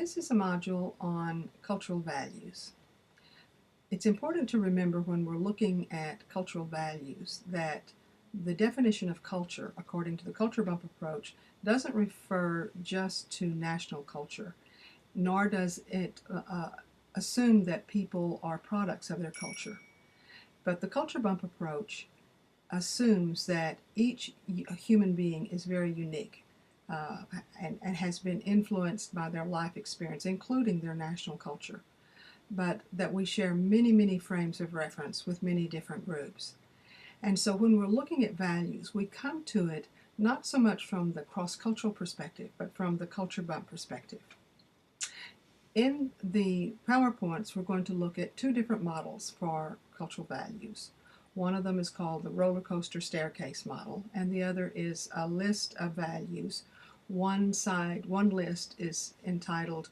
This is a module on cultural values. It's important to remember when we're looking at cultural values that the definition of culture, according to the culture bump approach, doesn't refer just to national culture, nor does it assume that people are products of their culture. But the culture bump approach assumes that each human being is very unique and has been influenced by their life experience, including their national culture, but that we share many, many frames of reference with many different groups. And so when we're looking at values, we come to it not so much from the cross-cultural perspective, but from the culture bump perspective. In the PowerPoints, we're going to look at two different models for cultural values. One of them is called the roller coaster staircase model, and the other is a list of values. One list is entitled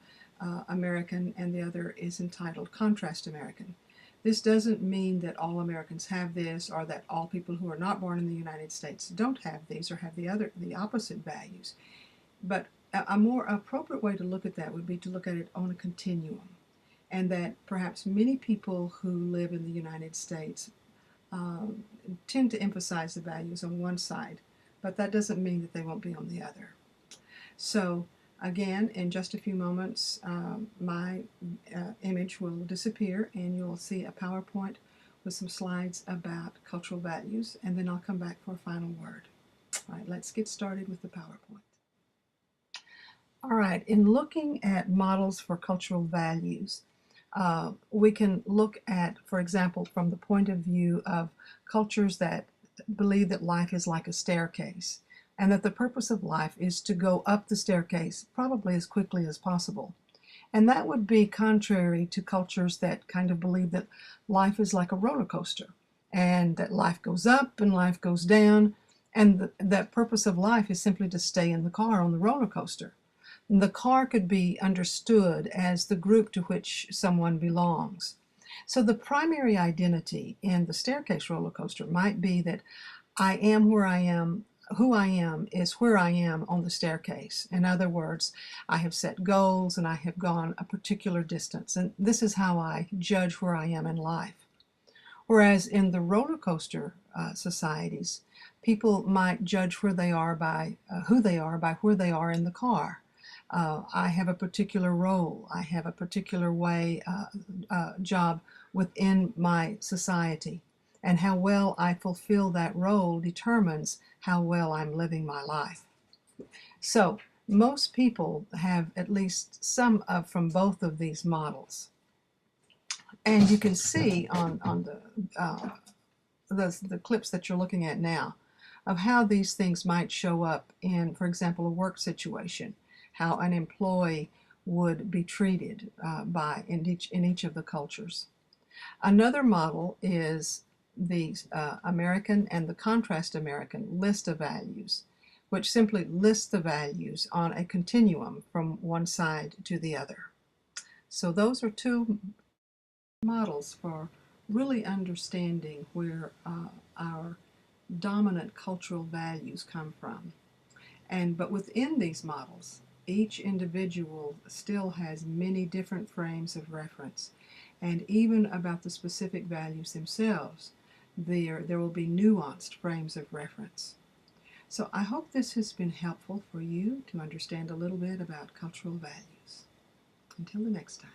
American, and the other is entitled Contrast American. This doesn't mean that all Americans have this, or that all people who are not born in the United States don't have these or have the opposite values. But a more appropriate way to look at that would be to look at it on a continuum, and that perhaps many people who live in the United States tend to emphasize the values on one side, but that doesn't mean that they won't be on the other. So again, in just a few moments, my image will disappear and you'll see a PowerPoint with some slides about cultural values, and then I'll come back for a final word. All right, let's get started with the PowerPoint. All right, in looking at models for cultural values, we can look at, for example, from the point of view of cultures that believe that life is like a staircase, and that the purpose of life is to go up the staircase probably as quickly as possible. And that would be contrary to cultures that kind of believe that life is like a roller coaster, and that life goes up and life goes down, and that purpose of life is simply to stay in the car on the roller coaster. The car could be understood as the group to which someone belongs. So the primary identity in the staircase roller coaster might be that I am where I am, who I am is where I am on the staircase. In other words, I have set goals and I have gone a particular distance, and this is how I judge where I am in life. Whereas in the roller coaster societies, people might judge where they are by who they are by where they are in the car. I have a particular role, I have a particular job within my society, and how well I fulfill that role determines how well I'm living my life. So most people have at least some from both of these models. And you can see on the clips that you're looking at now of how these things might show up in, for example, a work situation, how an employee would be treated in each of the cultures. Another model is the American and the Contrast American list of values, which simply lists the values on a continuum from one side to the other. So those are two models for really understanding where our dominant cultural values come from. But within these models, each individual still has many different frames of reference, and even about the specific values themselves, there will be nuanced frames of reference. So I hope this has been helpful for you to understand a little bit about cultural values. Until the next time.